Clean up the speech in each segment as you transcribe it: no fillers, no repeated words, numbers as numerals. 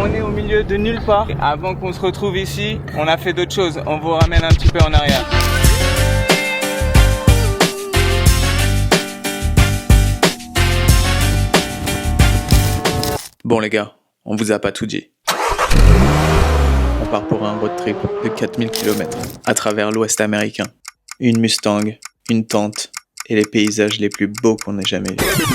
on est au milieu de nulle part. Avant qu'on se retrouve ici, on a fait d'autres choses. On vous ramène un petit peu en arrière. Bon les gars, on vous a pas tout dit. On part pour un road trip de 4000 km à travers l'Ouest américain. Une Mustang, une tente et les paysages les plus beaux qu'on ait jamais vus.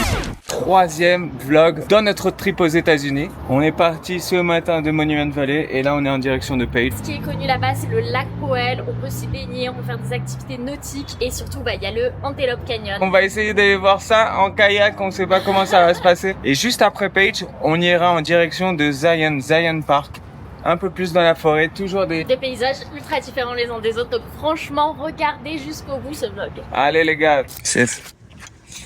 Troisième vlog dans notre road trip aux États-Unis. On est parti ce matin de Monument Valley et là on est en direction de Page. Ce qui est connu là-bas, c'est le lac Powell. On peut s'y baigner, on peut faire des activités nautiques et surtout, il y a le Antelope Canyon. On va essayer d'aller voir ça en kayak, on sait pas comment ça va se passer. Et juste après Page, on ira en direction de Zion Park. Un peu plus dans la forêt, toujours des paysages ultra différents les uns des autres. Donc franchement, regardez jusqu'au bout ce vlog. Allez les gars,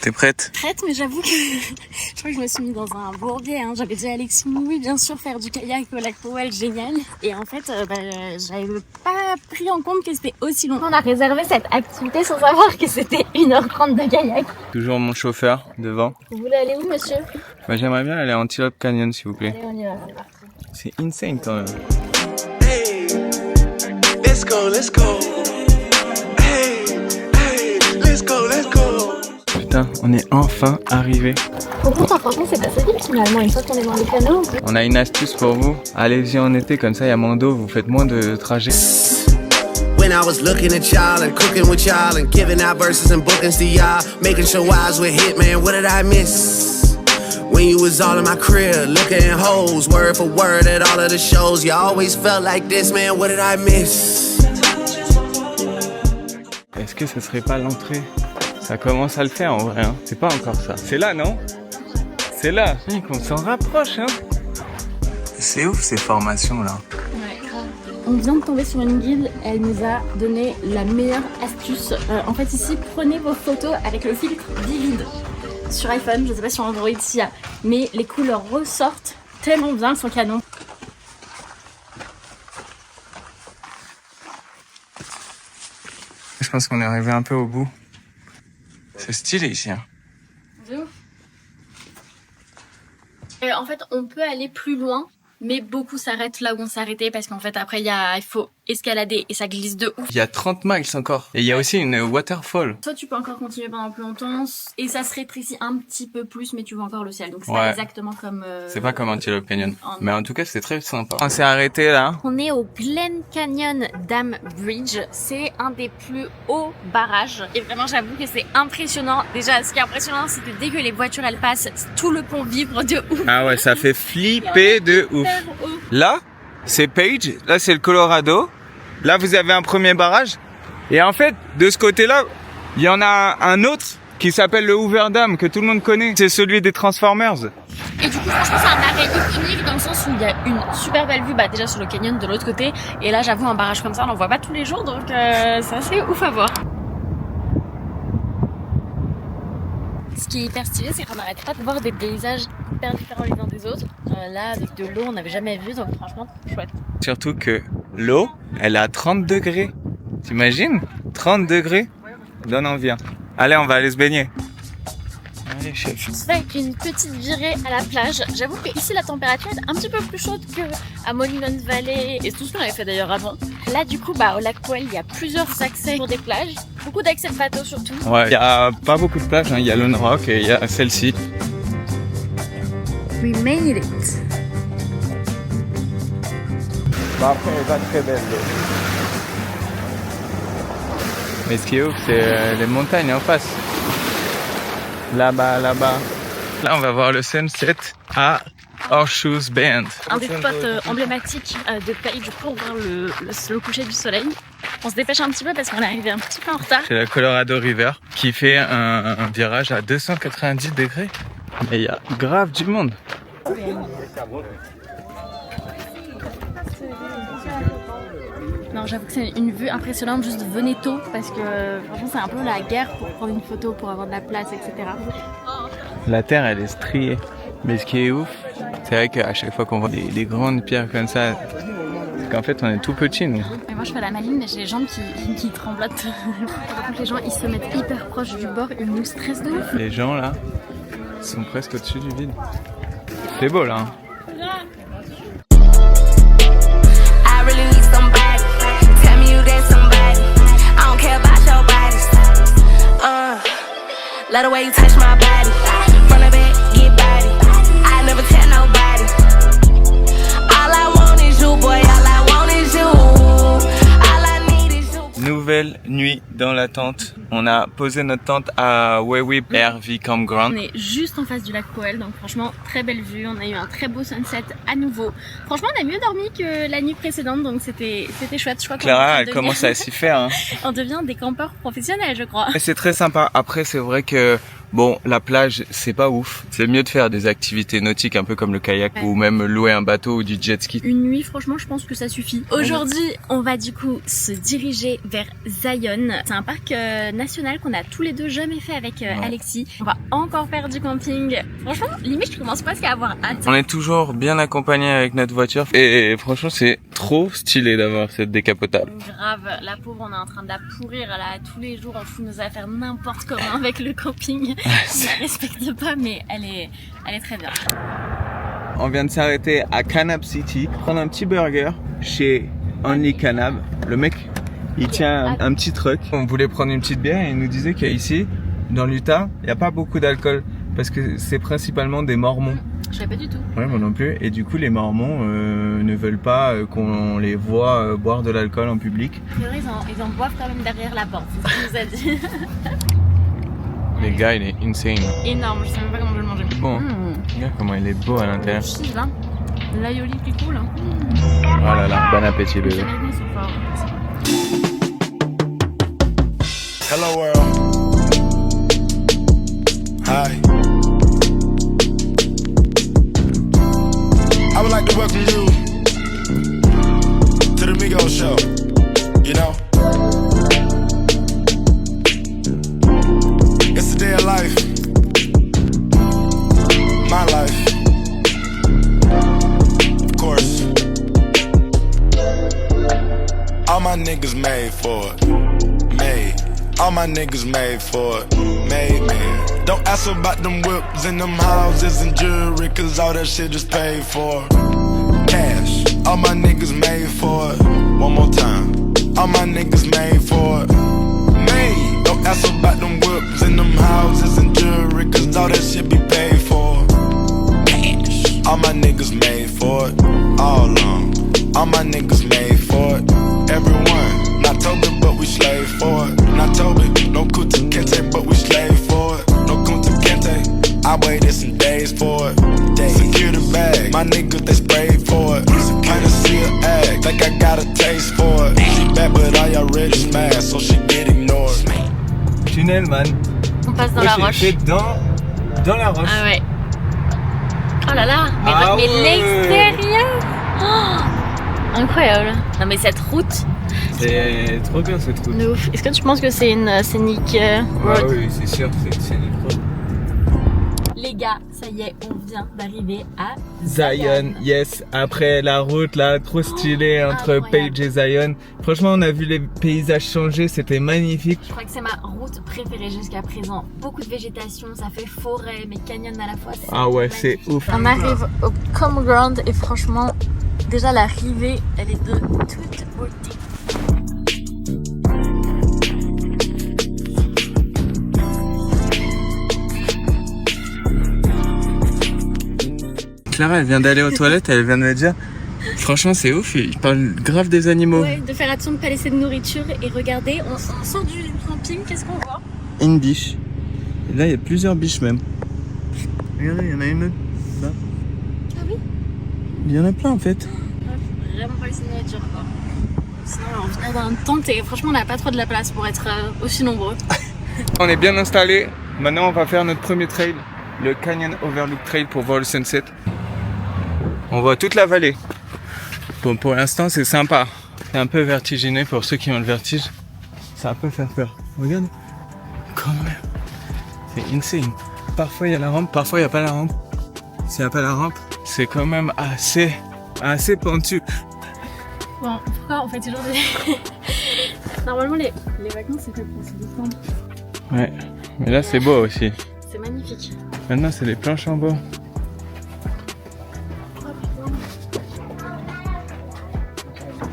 t'es prête? Prête, mais j'avoue que je crois que je me suis mis dans un bourbier. J'avais dit à Alexis, oui, bien sûr, faire du kayak au lac Powell, génial. Et en fait, j'avais pas pris en compte que c'était aussi long. On a réservé cette activité sans savoir que c'était 1h30 de kayak. Toujours mon chauffeur devant. Vous voulez aller où, monsieur? J'aimerais bien aller à Antelope Canyon, s'il vous plaît. Allez, on y va, c'est parti. C'est insane quand même. Hey, let's go, let's go. Hey, let's go, let's go. Putain, on est enfin arrivé. Franchement, c'est assez vite finalement, une fois qu'on est dans les canaux. On a une astuce pour vous. Allez-y en été, comme ça il y a moins d'eau, vous faites moins de trajets. When I was looking at y'all and cooking with y'all and giving out verses and bookings to y'all, making sure I was with Hitman, what did I miss? When you was all in my crib, looking at hoes, word for word at all of the shows, you always felt like this, man, what did I miss? Est-ce que ce serait pas l'entrée? Ça commence à le faire en vrai, hein. C'est pas encore ça. C'est là, non? C'est là. On s'en rapproche, hein. C'est ouf ces formations là. Ouais, grave. On vient de tomber sur une guide, elle nous a donné la meilleure astuce. En fait ici, prenez vos photos avec le filtre Vivid. Sur iPhone, je sais pas sur Android s'il y a, mais les couleurs ressortent tellement bien, elles sont canon. Je pense qu'on est arrivé un peu au bout. C'est stylé ici. Hein. De ouf. En fait, on peut aller plus loin, mais beaucoup s'arrêtent là où on s'est arrêté parce qu'en fait après il faut escalader et ça glisse de ouf. Il y a 30 miles encore. Et il y a aussi une waterfall. Toi tu peux encore continuer pendant plus longtemps et ça se rétrécit un petit peu plus mais tu vois encore le ciel. Donc c'est pas exactement comme... C'est pas comme Antelope Canyon. Mais en tout cas c'est très sympa. On s'est arrêté là. On est au Glen Canyon Dam Bridge. C'est un des plus hauts barrages. Et vraiment j'avoue que c'est impressionnant. Déjà ce qui est impressionnant c'est que dès que les voitures elles passent, tout le pont vibre de ouf. Ah ouais, ça fait flipper de ouf. Là, c'est Page, là c'est le Colorado. Là vous avez un premier barrage. Et en fait, de ce côté-là, il y en a un autre qui s'appelle le Hoover Dam, que tout le monde connaît. C'est celui des Transformers. Et du coup, franchement, c'est un arrêt iconique dans le sens où il y a une super belle vue, déjà sur le canyon de l'autre côté. Et là, j'avoue, un barrage comme ça, on n'en voit pas tous les jours, donc c'est assez ouf à voir. Ce qui est hyper stylé, c'est qu'on n'arrête pas de voir des paysages hyper différents les uns des autres. Là, avec de l'eau, on n'avait jamais vu, donc franchement, chouette. Surtout que l'eau, elle est à 30 degrés. T'imagines? 30 degrés? Donne envie. Allez, on va aller se baigner. Allez, chef. C'est avec une petite virée à la plage. J'avoue que ici la température est un petit peu plus chaude qu'à Monument Valley et tout ce qu'on avait fait d'ailleurs avant. Là, du coup, au lac Powell, il y a plusieurs accès pour des plages. Beaucoup d'accès de bateaux surtout. Ouais, il y a pas beaucoup de plages. Il y a Lone Rock et il y a celle-ci. We made it. Après, elle est pas très belle. Mais ce qui est ouf, c'est les montagnes en face. Là-bas, là-bas. Là, on va voir le sunset à Horseshoe Bend. Un des spots emblématiques de Page pour voir le coucher du soleil. On se dépêche un petit peu parce qu'on est arrivé un petit peu en retard. C'est la Colorado River qui fait un virage à 290 degrés. Et il y a grave du monde. Non, j'avoue que c'est une vue impressionnante, juste venez tôt parce que franchement c'est un peu la guerre pour prendre une photo, pour avoir de la place, etc. La terre elle est striée. Mais ce qui est ouf, c'est vrai qu'à chaque fois qu'on voit des grandes pierres comme ça, c'est qu'en fait on est tout petits nous. Et moi je fais la maline mais j'ai les jambes qui tremblotent. Par contre les gens ils se mettent hyper proches du bord, ils nous stressent de ouf. Les gens là sont presque au-dessus du vide. C'est beau là. Hein. Love the way you touch my body. From the back, get body. I never tell nobody. All I want is you, boy. All I want is you. All I need is you. Nouvelle nuit dans la tente. On a posé notre tente à Wewe RV Campground. On est juste en face du lac Powell, donc franchement très belle vue. On a eu un très beau sunset à nouveau. Franchement, on a mieux dormi que la nuit précédente, donc c'était chouette. Je crois Clara, elle commence à s'y faire. Hein. On devient des campeurs professionnels, je crois. Et c'est très sympa. Après, c'est vrai que bon, la plage, c'est pas ouf. C'est mieux de faire des activités nautiques un peu comme le kayak ou même louer un bateau ou du jet ski. Une nuit, franchement, je pense que ça suffit. Aujourd'hui, on va du coup se diriger vers Zion. C'est un parc national qu'on a tous les deux jamais fait avec Alexis. On va encore faire du camping. Franchement, limite, je commence presque à avoir hâte. On est toujours bien accompagné avec notre voiture et franchement, c'est trop stylé d'avoir cette décapotable. Grave, la pauvre, on est en train de la pourrir là tous les jours. On fout nos affaires n'importe comment avec le camping. On la respecte pas, mais elle est très bien. On vient de s'arrêter à Canab City, prendre un petit burger chez Only Canab. Le mec, il tient un petit truck. On voulait prendre une petite bière et il nous disait qu'ici, dans l'Utah, il n'y a pas beaucoup d'alcool parce que c'est principalement des mormons. Je savais pas du tout. Ouais, moi non plus. Et du coup, les mormons ne veulent pas qu'on les voit boire de l'alcool en public. Ils en boivent quand même derrière la porte, c'est ce qu'il nous a dit. Les gars, il est insane. Énorme, je sais même pas comment je vais le manger. Bon, regarde comment il est beau à l'intérieur. Chive, hein. L'aioli qui coule. Hein. Oh là là, bon appétit bébé. Hello world. Hi. I would like to welcome you to the Migos show. You know, it's a day of life, my life, of course. All my niggas made for it, made. All my niggas made for it, made man. Don't ask about them whips and them houses and jewelry, cause all that shit is paid for. Cash, all my niggas made for it. One more time, all my niggas made for it, made. Don't ask about them whips and them houses and jewelry, cause all that shit be paid for. Cash, all my niggas made for it, all along. All my niggas made for it, everyone. Not Toby, but we slave for it. Not Toby, no Kunta Kinte, but we slave for it. No Kunta Kinte, I waited some days for it. Secure the bag, my niggas they sprayed for it. Kinda see her act, like I got a taste for it. She bad, but I already smashed, so she get ignored. Tunnel, man. On passe dans la roche. C'est dans la roche. Ah ouais. Oh là là, mais l'extérieur. Oh, incroyable. Non mais cette route. C'est trop bien cette route. De ouf. Est-ce que tu penses que c'est une scénic road? Ah oui, c'est sûr, c'est une scénic road. Les gars, ça y est, on vient d'arriver à Zion, yes. Après la route là, trop stylée entre incroyable. Page et Zion. Franchement, on a vu les paysages changer, c'était magnifique. Je crois que c'est ma route préférée jusqu'à présent. Beaucoup de végétation, ça fait forêt, mais canyon à la fois. Ah ouais, magnifique. c'est ouf. On arrive au campground et franchement, déjà l'arrivée, elle est de toute beauté. Clara, elle vient d'aller aux toilettes, elle vient de me dire franchement c'est ouf, il parle grave des animaux. Ouais, de faire attention de ne pas laisser de nourriture et regardez, on sort du camping, qu'est-ce qu'on voit? Une biche. Et là il y a plusieurs biches même. Regardez, il y en a une autre là. Ah oui? Il y en a plein en fait. Faut vraiment pas laisser de nourriture quoi. Sinon on vient dans une tente et franchement on n'a pas trop de la place pour être aussi nombreux. On est bien installé. Maintenant on va faire notre premier trail, le Canyon Overlook Trail pour voir le sunset. On voit toute la vallée. Bon, pour l'instant, c'est sympa. C'est un peu vertigineux pour ceux qui ont le vertige. Ça peut faire peur. Regarde. Quand même. C'est insane. Parfois, il y a la rampe, parfois, il n'y a pas la rampe. S'il n'y a pas la rampe, c'est quand même assez pentu. Bon, pourquoi on fait toujours des... Normalement, les vacances, c'est fait pour se détendre. Ouais. Mais là, c'est beau aussi. C'est magnifique. Maintenant, c'est les planches en bois.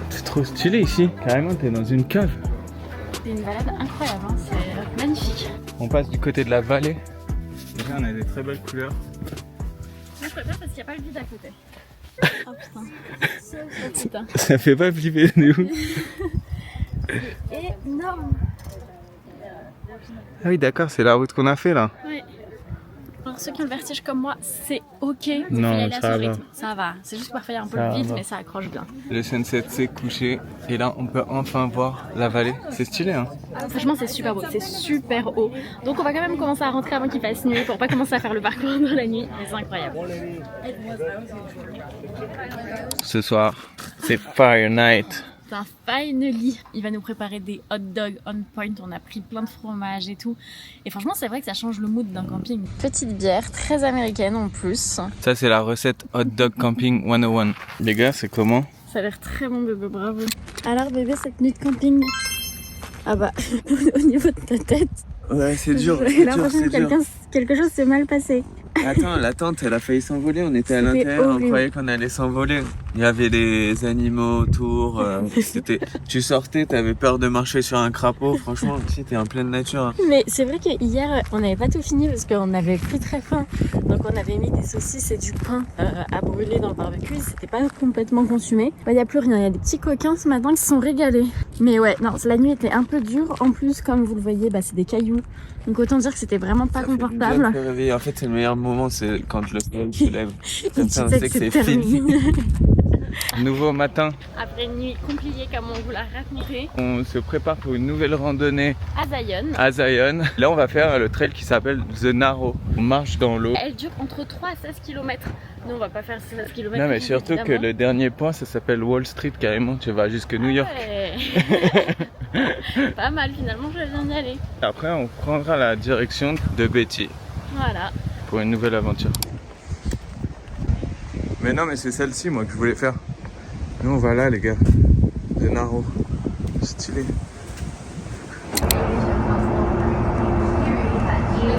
C'est trop stylé ici. Carrément, t'es dans une cave. C'est une balade incroyable, hein. C'est magnifique. On passe du côté de la vallée. Déjà on a des très belles couleurs. Moi je préfère parce qu'il n'y a pas le vide à côté. Oh putain. Ça fait pas flipper de ouf. C'est énorme. Ah oui d'accord, c'est la route qu'on a fait là. Ouais. Pour ceux qui ont le vertige comme moi, c'est ok. Non, faut y aller à ça son va. rythme. Ça va. C'est juste que parfois il y a un peu Ça le vide, va. mais ça accroche bien. Le sunset s'est couché et là on peut enfin voir la vallée. C'est stylé hein. Franchement, c'est super beau, c'est super haut. Donc on va quand même commencer à rentrer avant qu'il fasse nuit pour pas commencer à faire le parcours dans la nuit. Mais c'est incroyable. Ce soir, c'est Fire Night. Enfin, finally, il va nous préparer des hot dogs on point. On a pris plein de fromage et tout. Et franchement, c'est vrai que ça change le mood d'un camping. Petite bière, très américaine en plus. Ça c'est la recette Hot Dog Camping 101. Les gars, c'est comment? Ça a l'air très bon, bébé, bravo. Alors, bébé, cette nuit de camping. Ah bah, au niveau de ta tête, Ouais, c'est dur, j'ai l'impression que quelque chose s'est mal passé. Attends, la tente, elle a failli s'envoler. On était à C'était l'intérieur, on horrible. croyait qu'on allait s'envoler. Il y avait des animaux autour. Tu sortais, t'avais peur de marcher sur un crapaud. Franchement, si t'es en pleine nature. Hein. Mais c'est vrai que hier, on n'avait pas tout fini parce qu'on avait pris très faim. Donc on avait mis des saucisses et du pain à brûler dans le barbecue. C'était pas complètement consumé. Il n'y a plus rien. Il y a des petits coquins ce matin qui se sont régalés. Mais ouais, non, la nuit était un peu dure. En plus, comme vous le voyez, bah, c'est des cailloux. Donc autant dire que c'était vraiment pas confortable. En fait, c'est le meilleur moment, c'est quand le soleil se lève. Et Comme tu ça, on sais sait que que c'est c'est fini. terminé. Nouveau matin, Après une nuit compliquée comme on vous l'a raconté, on se prépare pour une nouvelle randonnée à Zion. à Zion. Là, on va faire le trail qui s'appelle The Narrow. On marche dans l'eau. Elle dure entre 3 à 16 km. Nous, on va pas faire 16 km. Non, mais surtout que le dernier point, ça s'appelle Wall Street carrément. Tu vas jusque New York. Ouais. Pas mal, finalement, je viens d'y aller. Après, on prendra la direction de Betty Voilà. pour une nouvelle aventure. Mais non, mais c'est celle-ci, moi, que je voulais faire. Nous, on va là, les gars. The Narrow. Stylé.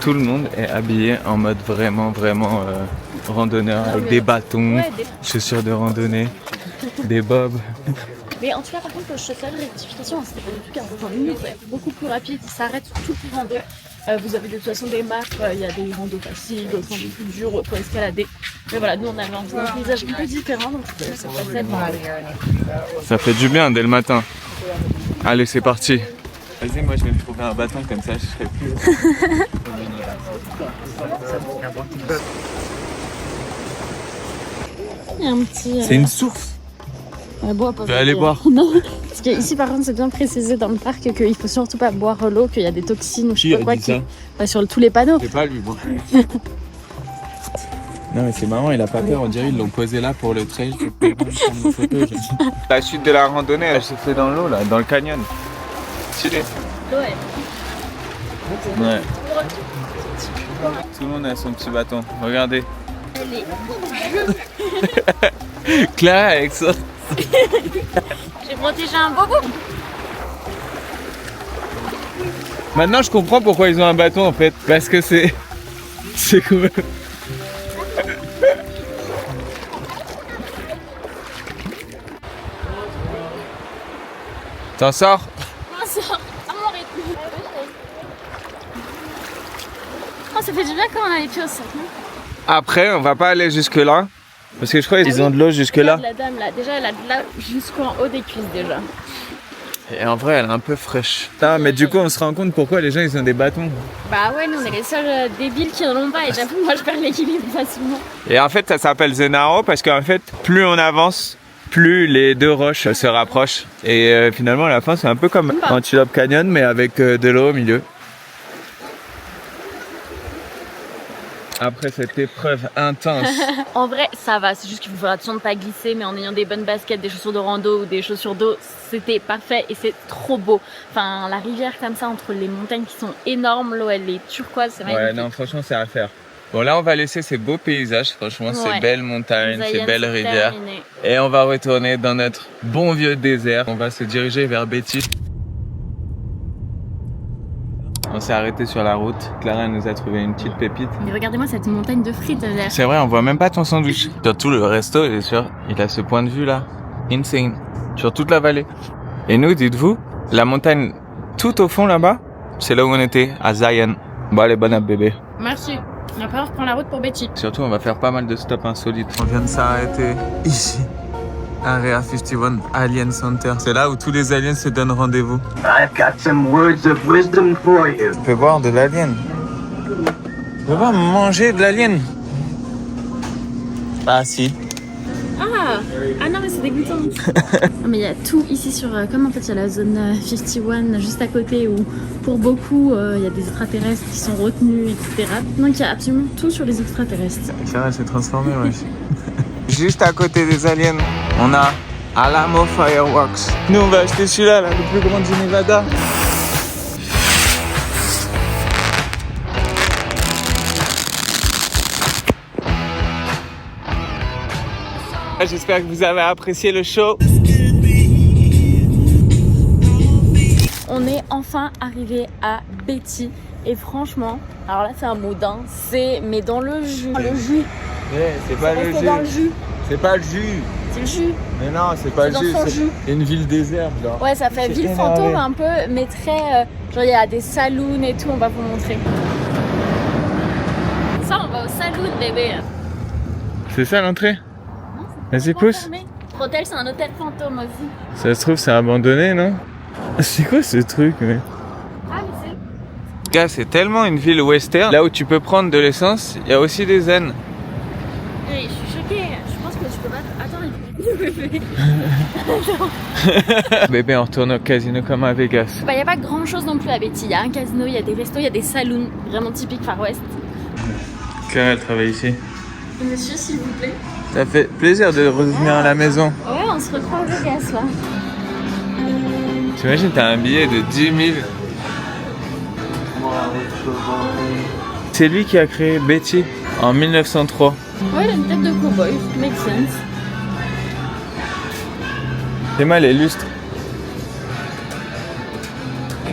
Tout le monde est habillé en mode vraiment randonneur, avec des bâtons, Ouais, des- chaussures de randonnée, des bobs. Mais en tout cas, par contre, le chausseur de rectification, c'était pas du tout 45 minutes, c'est beaucoup plus rapide, il s'arrête sur toutes les randos. Vous avez de toute façon des maps, il y a des randos faciles, d'autres randos plus durs pour escalader. Mais voilà, nous on avait envie d'un paysage un peu différent, donc ça passait bon. Ça fait du bien dès le matin. Allez, c'est parti. Vas-y, moi je vais me trouver un bâton comme ça, je serai plus. Il y a un petit... C'est une source. Je vais aller boire. Non, parce que ici par contre c'est bien précisé dans le parc qu'il faut surtout pas boire l'eau, qu'il y a des toxines ou je sais pas quoi qui... sur tous les panneaux. C'est pas lui, bon. Non mais c'est marrant, il a pas peur, on dirait ils l'ont posé là pour le trail. La chute de la randonnée, elle se fait dans l'eau là, dans le canyon. Stylé. Ouais. Ouais. Tout le monde a son petit bâton, regardez. Elle est... Clara avec ça. J'ai protégé un bobo. Maintenant je comprends pourquoi ils ont un bâton en fait, parce que c'est cool. T'en sors? On sort à mon rythme. Oh, ça fait du bien quand on a les pieds au sol. Après on va pas aller jusque là, parce que je crois qu'ils ont de l'eau jusque là. La dame là, déjà elle a de là jusqu'en haut des cuisses déjà. Et en vrai elle est un peu fraîche. Putain, mais du coup on se rend compte pourquoi les gens ils ont des bâtons. Bah ouais, nous on est les seuls débiles qui en ont pas et j'avoue moi je perds l'équilibre facilement. Et en fait ça s'appelle The Narrow parce qu'en fait plus on avance, plus les deux roches se rapprochent. Et finalement à la fin c'est un peu comme Antelope Canyon mais avec de l'eau au milieu. Après cette épreuve intense. En vrai ça va, c'est juste qu'il faut faire attention de pas glisser, mais en ayant des bonnes baskets, des chaussures de rando ou des chaussures d'eau, c'était parfait et c'est trop beau. Enfin la rivière comme ça entre les montagnes qui sont énormes, l'eau elle est turquoise, c'est magnifique. Ouais non franchement c'est à faire. Bon là on va laisser ces beaux paysages, franchement Ouais. ces belles montagnes, Zion, ces belles c'est rivières. terminé. Et on va retourner dans notre bon vieux désert. On va se diriger vers Betty. On s'est arrêté sur la route. Clara nous a trouvé une petite pépite. Mais regardez-moi cette montagne de frites là. C'est vrai, on voit même pas ton sandwich. Surtout le resto, il est sûr, il a ce point de vue là. Insane. Sur toute la vallée. Et nous, dites-vous, la montagne tout au fond là-bas, c'est là où on était, à Zion. Bon allez, bonne app bébé. Merci. Après, on reprend la route pour Betty. Surtout, on va faire pas mal de stops insolites. On vient de s'arrêter ici. Area 51, Alien Center. C'est là où tous les aliens se donnent rendez-vous. I've got some words of wisdom for you. Tu peux boire de l'alien. Tu peux pas manger de l'alien. Ah si. Ah non mais c'est dégoûtant. Non, mais il y a tout ici sur comme en fait il y a la zone 51 juste à côté où pour beaucoup il y a des extraterrestres qui sont retenus etc. Donc il y a absolument tout sur les extraterrestres. Clara s'est transformée ouais. Juste à côté des aliens, on a Alamo Fireworks. Nous on va acheter celui-là là, le plus grand du Nevada. J'espère que vous avez apprécié le show. On est enfin arrivé à Betty et franchement, alors là c'est un mot d'un, c'est mais dans le jus. Le jus. Ouais, c'est pas le jus. Dans le jus. C'est pas le jus. C'est le jus. Mais non, c'est pas le jus. C'est une ville déserte genre. Ouais, ça fait ville fantôme un peu, mais très genre il y a des saloons et tout, on va vous montrer. Ça, on va au saloon bébé. C'est ça l'entrée? Vas-y, pousse. Notre hôtel, c'est un hôtel fantôme aussi. Ça se trouve, c'est abandonné, non? C'est quoi ce truc, mais? Ah, mais c'est... Gars, c'est tellement une ville western. Là où tu peux prendre de l'essence, il y a aussi des zen. Hey, je suis choquée. Je pense que tu peux pas... Attends, Bébé, on retourne au casino comme à Vegas. Bah, y a pas grand chose non plus à Betty. Y a un casino, y a des restos, y a des saloons. Vraiment typiques Far West. Claire, elle travaille ici. Monsieur, s'il vous plaît. Ça fait plaisir de revenir à la maison. Ouais, on se retrouve à Vegas là. T'imagines, t'as un billet de 10 000. C'est lui qui a créé Betty en 1903. Ouais, il a une tête de cowboy, make sense. C'est mal les lustres.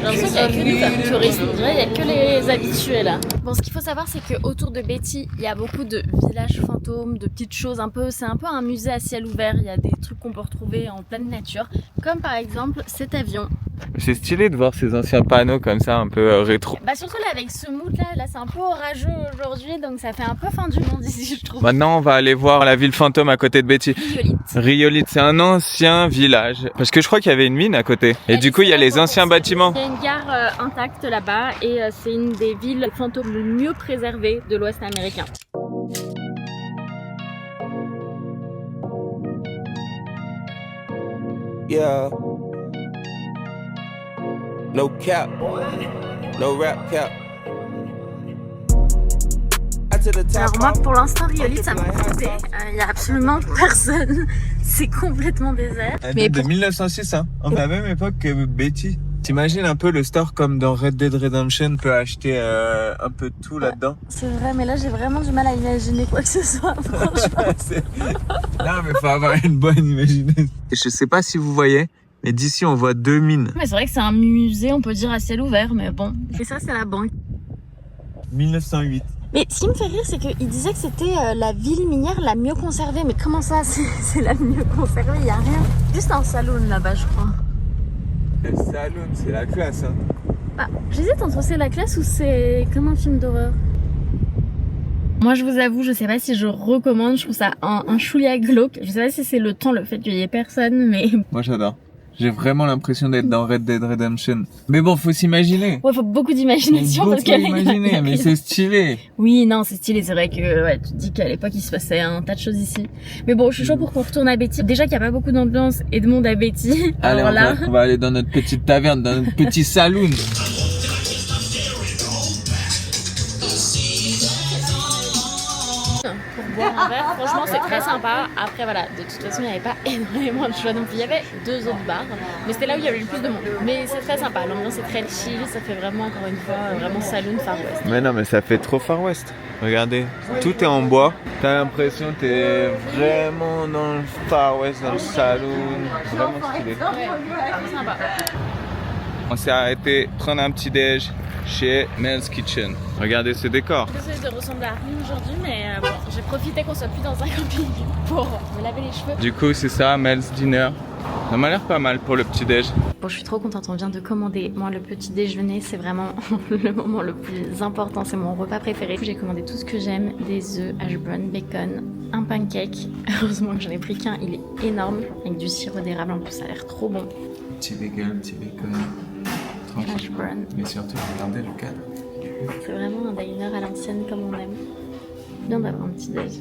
J'ai l'impression qu'il n'y a que des femmes touristes, on dirait qu'il n'y a que les habitués là. Bon, ce qu'il faut savoir, c'est qu'autour de Betty, il y a beaucoup de villages fantômes, de petites choses un peu. C'est un peu un musée à ciel ouvert, il y a des trucs qu'on peut retrouver en pleine nature. Comme par exemple cet avion. C'est stylé de voir ces anciens panneaux comme ça, un peu rétro. Bah surtout là avec ce mood là c'est un peu orageux aujourd'hui, donc ça fait un peu fin du monde ici je trouve. Maintenant on va aller voir la ville fantôme à côté de Betty. Riolite, c'est un ancien village. Parce que je crois qu'il y avait une mine à côté. Et du coup il y a les anciens bâtiments. Il y a une gare intacte là-bas et c'est une des villes fantômes le mieux préservées de l'Ouest américain. Yeah. No cap, no rap cap. Alors moi pour l'instant Riolite ça me fait il y a absolument personne, c'est complètement désert. Mais de 1906 hein, à la même époque que Betty. T'imagines un peu le store comme dans Red Dead Redemption peut acheter un peu de tout là-dedans. C'est vrai mais là j'ai vraiment du mal à imaginer quoi que ce soit franchement. Non mais faut avoir une bonne imagination. Je sais pas si vous voyez. Mais d'ici, on voit deux mines. Mais c'est vrai que c'est un musée, on peut dire à ciel ouvert, mais bon. Et ça, c'est la banque. 1908. Mais ce qui me fait rire, c'est qu'il disait que c'était la ville minière la mieux conservée. Mais comment ça, c'est la mieux conservée? Il n'y a rien. Juste un saloon là-bas, je crois. Le saloon, c'est la classe, hein. Bah, j'hésite entre c'est la classe ou c'est comme un film d'horreur. Moi, je vous avoue, je sais pas si je recommande. Je trouve ça un chouïa glauque. Je sais pas si c'est le temps, le fait qu'il y ait personne, mais... Moi, j'adore. J'ai vraiment l'impression d'être dans Red Dead Redemption. Mais bon, faut s'imaginer. Ouais, faut beaucoup d'imagination parce qu'elle imaginer, mais c'est stylé. Oui, non, c'est stylé. C'est vrai que ouais, tu te dis qu'à l'époque, il se passait un tas de choses ici. Mais bon, je suis chaud pour qu'on retourne à Betty. Déjà qu'il n'y a pas beaucoup d'ambiance et de monde à Betty. Allez, alors là... on va aller dans notre petite taverne, dans notre petit saloon. Pour boire un verre, franchement c'est très sympa. Après voilà, de toute façon il n'y avait pas énormément de choix non plus. Il y avait 2 autres bars, mais c'était là où il y avait le plus de monde. Mais c'est très sympa, l'ambiance est très chill, ça fait vraiment encore une fois vraiment saloon Far West. Mais non mais ça fait trop Far West. Regardez, tout est en bois. T'as l'impression que t'es vraiment dans le Far West, dans le saloon. Vraiment stylé. Ouais, sympa. On s'est arrêté prendre un petit déj chez Mel's Kitchen. Regardez ce décor. Désolée de ressembler à rien aujourd'hui, mais bon, j'ai profité qu'on soit plus dans un camping pour me laver les cheveux. Du coup, c'est ça, Mel's Dinner. Ça m'a l'air pas mal pour le petit déj. Bon, je suis trop contente, on vient de commander. Moi, le petit déjeuner, c'est vraiment le moment le plus important, c'est mon repas préféré. J'ai commandé tout ce que j'aime, des œufs, hash brown, bacon, un pancake. Heureusement que j'en ai pris qu'un, il est énorme, avec du sirop d'érable, en plus ça a l'air trop bon. Petit bacon, tranquille. Hash brown. Mais surtout, regardez le cadre. C'est vraiment un diner à l'ancienne comme on aime. Bien d'avoir un petit déj.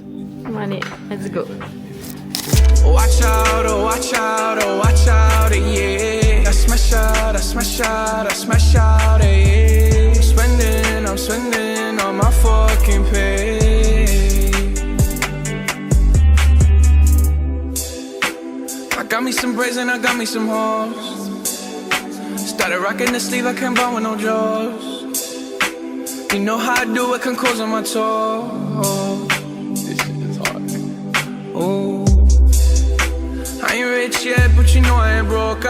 Bon allez, let's go. Watch out, oh watch out, oh watch out, yeah. I smash out, I smash out, I smash out, yeah. I'm spending on my fucking pay. I got me some braids and I got me some hoes. Started rocking the sleeve, I can't buy with no jaws. You know how I do it, can close on my toes. This shit is hard. Oh. I ain't rich yet, but you know I ain't broke,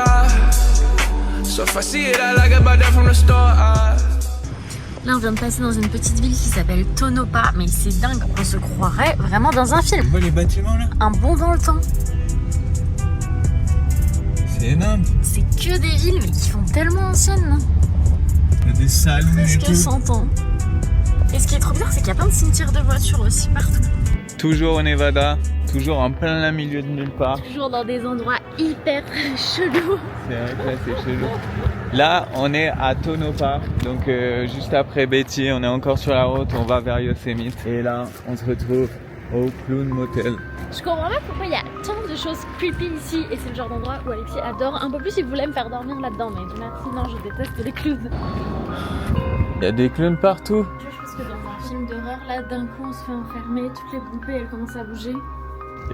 So if I see it, I like it, buy that from the store, Là, on vient de passer dans une petite ville qui s'appelle Tonopah, mais c'est dingue, on se croirait vraiment dans un film. Tu vois les bâtiments là? Un bond dans le temps. C'est énorme. C'est que des villes, mais qui font tellement anciennes. Il y a des salons et Presque tout. 100 ans. Et ce qui est trop bizarre, c'est qu'il y a plein de cimetières de voitures aussi partout. Toujours au Nevada, toujours en plein milieu de nulle part. Toujours dans des endroits hyper chelous. C'est vrai que là c'est chelou. Là on est à Tonopah, donc juste après Betty, on est encore sur la route, on va vers Yosemite. Et là on se retrouve au Clown Motel. Je comprends pas pourquoi il y a tant de choses creepy ici et c'est le genre d'endroit où Alexis adore. Un peu plus il voulait me faire dormir là-dedans, mais merci, non, je déteste les clowns. Il y a des clowns partout. Je pense que dans un film d'horreur, là, d'un coup on se fait enfermer, toutes les poupées elles commencent à bouger.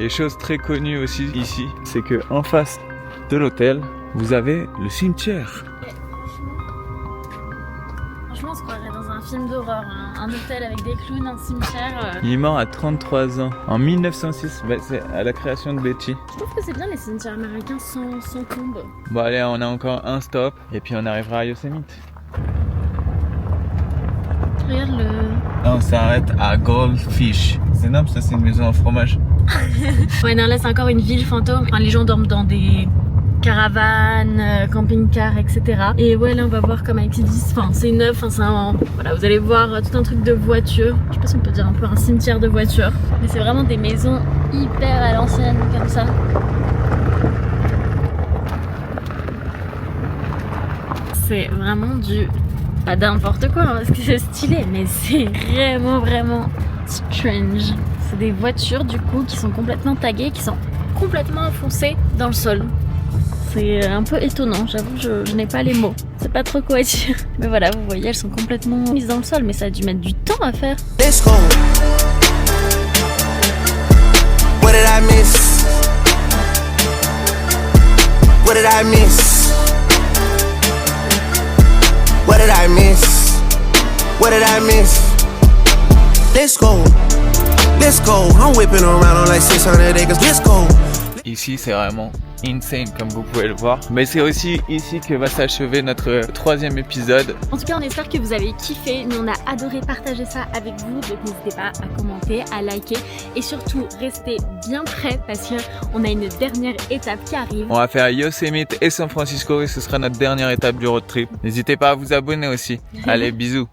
Et chose très connue aussi ici, c'est que en face de l'hôtel, vous avez le cimetière. Franchement, on se croirait dans un film d'horreur, un hôtel avec des clowns, un cimetière. Il est mort à 33 ans, en 1906, c'est à la création de Betty. Je trouve que c'est bien les cimetières américains sans tombe. Bon allez, on a encore un stop et puis on arrivera à Yosemite. Regarde le... Là on s'arrête à Goldfish. C'est énorme, ça c'est une maison en fromage. Ouais, non, là c'est encore une ville fantôme. Enfin, les gens dorment dans des caravanes, camping-cars, etc. Et ouais, là on va voir comme avec ces 10. Enfin, c'est neuf, enfin, c'est un... Voilà, vous allez voir tout un truc de voiture. Je sais pas si on peut dire un peu un cimetière de voitures. Mais c'est vraiment des maisons hyper à l'ancienne, comme ça. C'est vraiment du... Pas n'importe quoi, hein, parce que c'est stylé, mais c'est vraiment strange. C'est des voitures du coup qui sont complètement taguées, qui sont complètement enfoncées dans le sol. C'est un peu étonnant, j'avoue, je n'ai pas les mots. C'est pas trop quoi dire. Mais voilà, vous voyez, elles sont complètement mises dans le sol, mais ça a dû mettre du temps à faire. Let's go. What did I miss? What did I miss? What did I miss? What did I miss? Let's go. Let's go. I'm whipping around on like 600 acres. Let's go. Ici c'est vraiment insane comme vous pouvez le voir. Mais c'est aussi ici que va s'achever notre 3e épisode. En tout cas, on espère que vous avez kiffé. Nous, on a adoré partager ça avec vous. Donc n'hésitez pas à commenter, à liker et surtout restez bien prêts parce qu'on a une dernière étape qui arrive. On va faire Yosemite et San Francisco et ce sera notre dernière étape du road trip. N'hésitez pas à vous abonner aussi. Allez, bisous.